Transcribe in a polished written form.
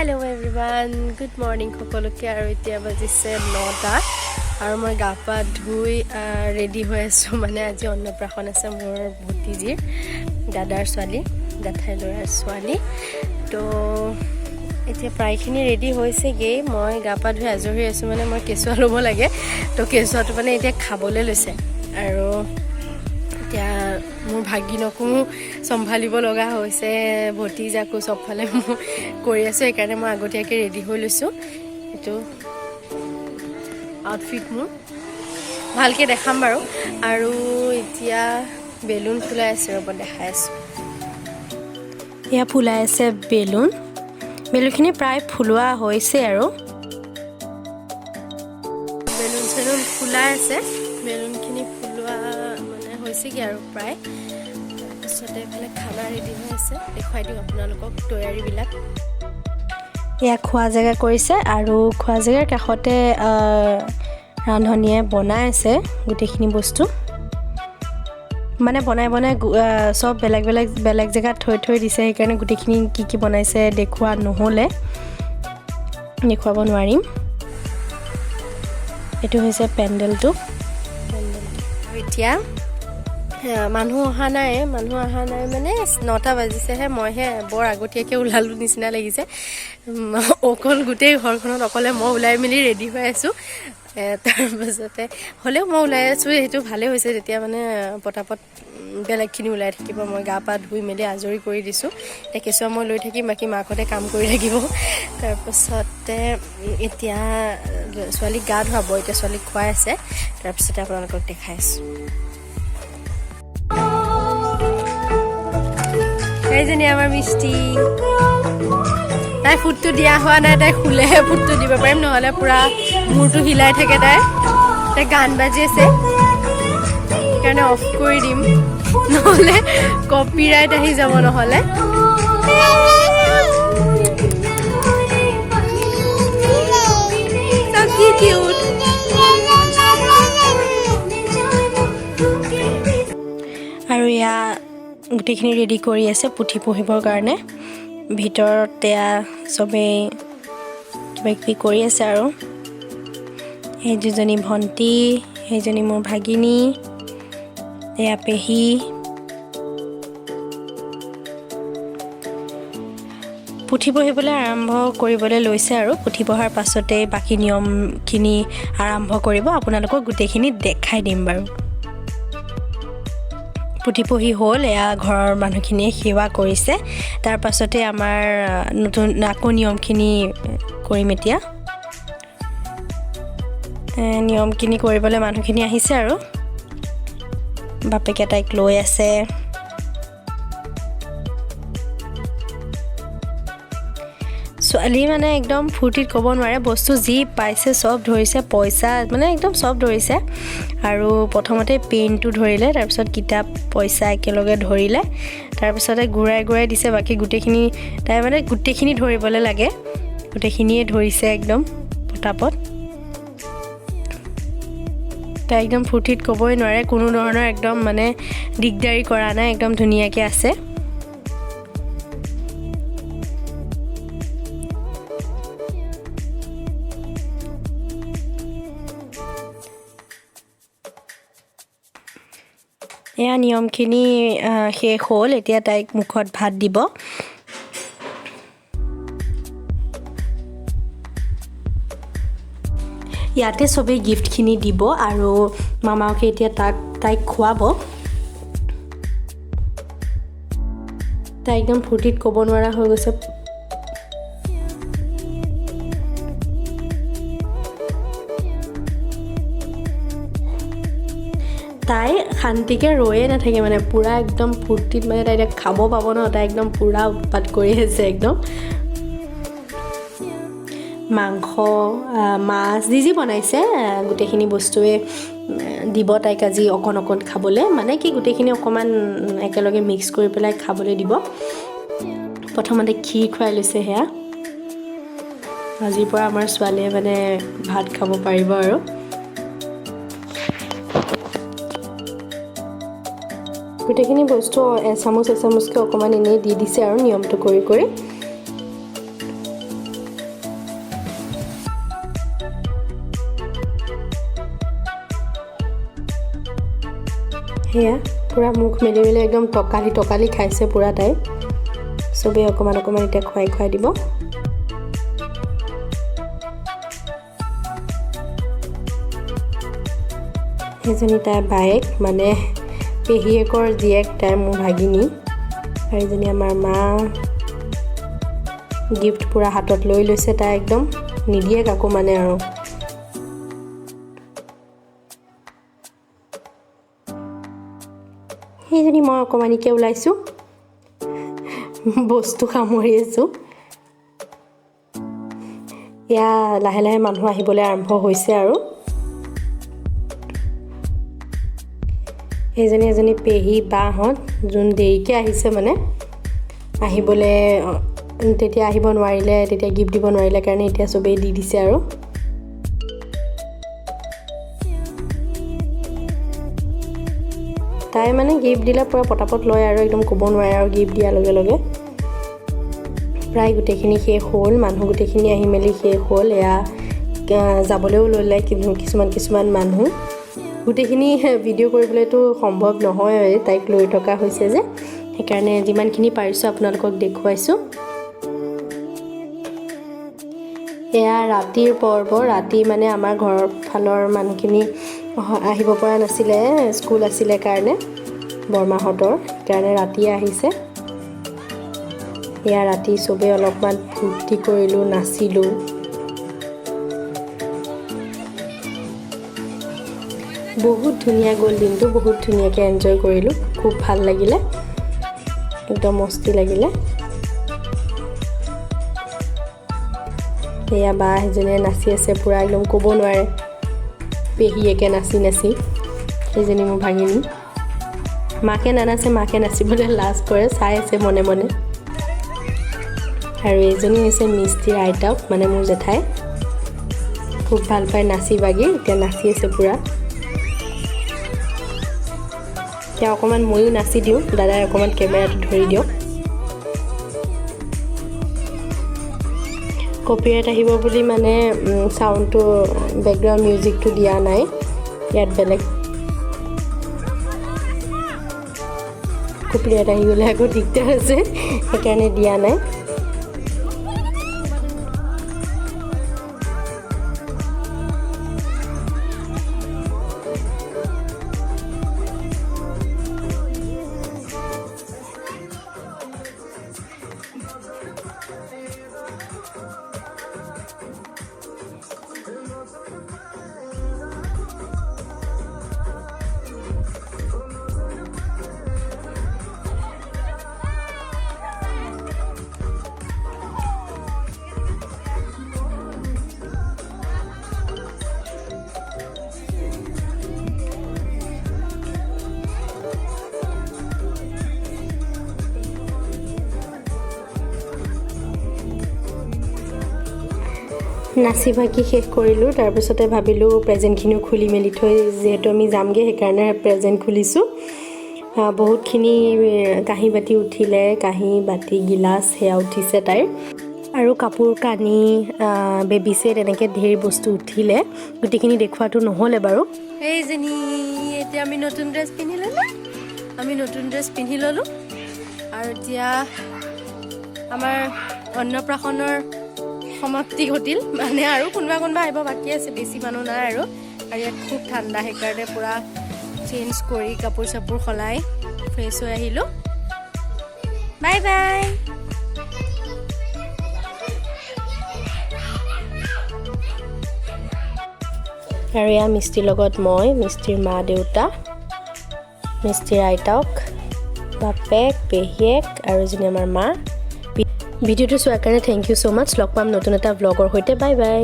Hello everyone, good morning সকলোকে আৰু এতিয়া বাজিছে 9টা আৰু মই গা পা ধুই ৰেডি হৈ আছো মানে আজি অন্নপ্ৰাশন আছে মোৰ ভতিজিৰ দাদাৰ ছোৱালী দাঠাই ল'ৰাৰ ছোৱালী তো এতিয়া প্ৰায়খিনি ৰেডি হৈছেগে মই গা পা ধুই আজৰি হৈ আছো মানে মই কেঁচুৱা ল'ব লাগে তো কেঁচুৱাটো মানে এতিয়া খাবলৈ লৈছে আৰু এতিয়া মোৰ ভাগিনকো সম্ভালিব লগা হৈছে ভতিজাকো সবফালে মই কৰি আছো সেইকাৰণে মই আগতীয়াকৈ ৰেডি হৈ লৈছো এটো আউটফিট মোৰ ভালকৈ দেখাম বাৰু আৰু এতিয়া বেলুন ফুলাই আছে ৰব দেখাই আছো ইয়া ফুলাই আছে বেলুনখিনি প্ৰায় ফুলোৱা হৈছে আৰু বেলুন চেলুন ফুলাই আছে বেলুনখিনি ফুলোৱা মানে হৈছেগৈ আৰু প্ৰায় তাৰপিছতে এইফালে খানা ৰেডি হৈ আছে দেখুৱাই দিওঁ আপোনালোকক তৈয়াৰীবিলাক ইয়া খোৱা জেগা কৰিছে আৰু খোৱা জেগাৰ কাষতে ৰান্ধনীয়ে বনাই আছে গোটেইখিনি বস্তু মানে বনাই সব বেলেগ জেগাত থৈ দিছে সেইকাৰণে গোটেইখিনি কি বনাইছে দেখুৱা নহ'লে দেখুৱাব নোৱাৰিম এটো হৈছে পেন্ডেলটো এতিয়া মানুহ অহা নাই মানে 9টা বাজিছেহে মইহে বৰ আগতীয়াকৈ ওলালো নিচিনা লাগিছে অকল গোটেই ঘৰখনত অকলে মই ওলাই মেলি ৰেডি হৈ আছো তাৰপাছতে হ'লেও মই ওলাই আছো সেইটো ভালেই হৈছে তেতিয়া মানে পটাপট বেলেগখিনি ওলাই থাকিব মই গা পা ধুই মেলি আজৰি কৰি দিছোঁ এতিয়া কেঁচুৱা মই লৈ থাকিম বাকী মাকহঁতে কাম কৰি থাকিব তাৰপাছতে এতিয়া ছোৱালীক গা ধুৱাব এতিয়া ছোৱালীক খুৱাই আছে তাৰপিছতে আপোনালোকক দেখাই আছোঁ এইজনী আমাৰ মিষ্টি তাই ফুটটো দিয়া হোৱা নাই তাই শুলেহে ফুটটো দিব পাৰিম নহ'লে পুৰা মূৰটো হিলাই থাকে তাই গান বাজি আছে সেইকাৰণে অফ কৰি দিম নহ'লে কপিৰাইট আহি যাব নহ'লে কিউট আৰু ইয়া গোটেইখিনি ৰেডি কৰি আছে পুথি পঢ়িবৰ কাৰণে ভিতৰত এয়া চবেই কিবা কিবি কৰি আছে আৰু এই দুজনী ভণ্টি সেইজনী মোৰ ভাগিনী এয়া পেহী পুথি পঢ়িবলৈ আৰম্ভ কৰিবলৈ লৈছে আৰু পুথি পঢ়াৰ পাছতে বাকী নিয়মখিনি আৰম্ভ কৰিব আপোনালোকক গোটেইখিনি দেখাই দিম বাৰু পুথি পঢ়ি হ'ল এয়া ঘৰৰ মানুহখিনিয়ে সেৱা কৰিছে তাৰ পাছতে আমাৰ নতুন আকৌ নিয়মখিনি কৰিম এতিয়া নিয়মখিনি কৰিবলৈ মানুহখিনি আহিছে আৰু বাপেকে তাইক লৈ আছে ছোৱালী মানে একদম ফূৰ্তিত ক'ব নোৱাৰে বস্তু যি পাইছে চব ধৰিছে পইচা মানে একদম চব ধৰিছে আৰু প্ৰথমতে পেনটো ধৰিলে তাৰপিছত কিতাপ পইচা একেলগে ধৰিলে তাৰপিছতে ঘূৰাই দিছে বাকী গোটেইখিনি তাই মানে গোটেইখিনি ধৰিবলৈ লাগে গোটেইখিনিয়ে ধৰিছে একদম পটাপট তাই একদম ফূৰ্তিত ক'বই নোৱাৰে কোনো ধৰণৰ একদম মানে দিগদাৰি কৰা নাই একদম ধুনীয়াকৈ আছে এয়া নিয়মখিনি শেষ হ'ল এতিয়া তাইক মুখত ভাত দিব ইয়াতে চবেই গিফ্টখিনি দিব আৰু মামাকে এতিয়া তাইক খুৱাব তাই একদম ফূৰ্তিত ক'ব নোৱাৰা হৈ গৈছে তাই শান্তিকে ৰৈয়ে নাথাকে মানে পুৰা একদম ফূৰ্তিত মানে তাই এতিয়া খাব পাব ন তাই একদম পুৰা উৎপাত কৰি আছে একদম মাংস মাছ যি বনাইছে গোটেইখিনি বস্তুৱে দিব তাইক আজি অকণ খাবলৈ মানে কি গোটেইখিনি অকণমান একেলগে মিক্স কৰি পেলাই খাবলৈ দিব প্ৰথমতে খীৰ খুৱাই লৈছে সেয়া আজিৰ পৰা আমাৰ ছোৱালীয়ে মানে ভাত খাব পাৰিব আৰু গোটেইখিনি বস্তু এচামুচকৈ অকণমান এনেই দি দিছে আৰু নিয়মটো কৰি সেয়া পুৰা মুখ মেলি মেলি একদম টকালি খাইছে পুৰা তাই চবেই অকণমান এতিয়া খুৱাই দিব সেইজনী তাই বায়েক মানে পেহীয়েকৰ জীয়েক তাই মোৰ ভাগিনী আৰু এজনী আমাৰ মা গিফ্ট পুৰা হাতত লৈ লৈছে তাই একদম নিদিয়ে কাকো মানে আৰু সেইজনী মই অকণমানিকৈ ওলাইছোঁ বস্তু সামৰি আছোঁ এয়া লাহে লাহে মানুহ আহিবলৈ আৰম্ভ হৈছে আৰু এজনী পেহী বাহঁত যোন দেৰিকৈ আহিছে মানে আহিবলৈ তেতিয়া আহিব নোৱাৰিলে তেতিয়া গিফ্ট দিব নোৱাৰিলে কাৰণে এতিয়া চবেই দি দিছে আৰু তাই মানে গিফ্ট দিলে পুৰা পটাপট লয় আৰু একদম ক'ব নোৱাৰে আৰু গিফ্ট দিয়াৰ লগে লগে প্ৰায় গোটেইখিনি শেষ হ'ল মানুহ গোটেইখিনি আহি মেলি শেষ হ'ল এয়া যাবলৈও ল'লে কিছুমান মানুহ গোটেইখিনি ভিডিঅ' কৰিবলৈতো সম্ভৱ নহয় তাইক লৈ থকা হৈছে যে সেইকাৰণে যিমানখিনি পাৰিছোঁ আপোনালোকক দেখুৱাইছোঁ এয়া ৰাতিৰ পৰ্ব ৰাতি মানে আমাৰ ঘৰৰ ফালৰ মানুহখিনি আহিব পৰা নাছিলে স্কুল আছিলে কাৰণে বৰমাহঁতৰ কাৰণে ৰাতিয়ে আহিছে এয়া ৰাতি চবেই অলপমান ফূৰ্তি কৰিলোঁ নাচিলোঁ বহুত ধুনীয়া গ'ল দিনটো বহুত ধুনীয়াকৈ এনজয় কৰিলোঁ খুব ভাল লাগিলে একদম মস্তি লাগিলে এয়া বা এজনীয়ে নাচি আছে পুৰা একদম ক'ব নোৱাৰে পেহীয়েকে নাচি সেইজনী মোৰ ভাগিনী মাকে নানাচে মাকে নাচিবলৈ লাজ কৰে চাই আছে মনে মনে আৰু এজনী হৈছে মিষ্টিৰ আইতাক মানে মোৰ জেঠাই খুব ভাল পায় নাচি বাগি এতিয়া নাচি আছে পুৰা এতিয়া অকণমান ময়ো নাচি দিওঁ দাদাই অকণমান কেমেৰাটো ধৰি দিয়ক কপিৰাইট আহিব বুলি মানে চাউণ্ডটো বেকগ্ৰাউণ্ড মিউজিকটো দিয়া নাই ইয়াত বেলেগ কপিৰাইট আহি গ'লে আকৌ দিগদাৰ আছে সেইকাৰণে দিয়া নাই নাচি বাগি শেষ কৰিলোঁ তাৰপিছতে ভাবিলোঁ প্ৰেজেণ্টখিনিও খুলি মেলি থৈ যিহেতু আমি যামগৈ সেইকাৰণে প্ৰেজেণ্ট খুলিছোঁ বহুতখিনি কাঁহী বাতি উঠিলে কাঁহী বাতি গিলাচ সেয়া উঠিছে তাইৰ আৰু কাপোৰ কানি বেবী ছেট এনেকৈ ঢেৰ বস্তু উঠিলে গোটেইখিনি দেখুৱাটো নহ'লে বাৰু এইজনী এতিয়া আমি নতুন ড্ৰেছ পিন্ধি ল'লোঁ আৰু এতিয়া আমাৰ অন্নপ্ৰাশনৰ সমাপ্তি ঘটিল মানে আৰু কোনোবা আহিব বাকী আছে বেছি মানুহ নাই আৰু ইয়াত খুব ঠাণ্ডা সেইকাৰণে পুৰা চেঞ্জ কৰি কাপোৰ চাপোৰ সলাই ফ্ৰেছ হৈ আহিলোঁ বাই বাই আৰু এয়া মিষ্টিৰ লগত মই মিষ্টিৰ মা দেউতা মিষ্টিৰ আইতাক বাপেক পেহীয়েক আৰু এজনী আমাৰ মা ভিডিঅ'টো চোৱাৰ কাৰণে থেংক ইউ ছ' মাছ লগ পাম নতুন এটা ভ্লগৰ সৈতে বাই বাই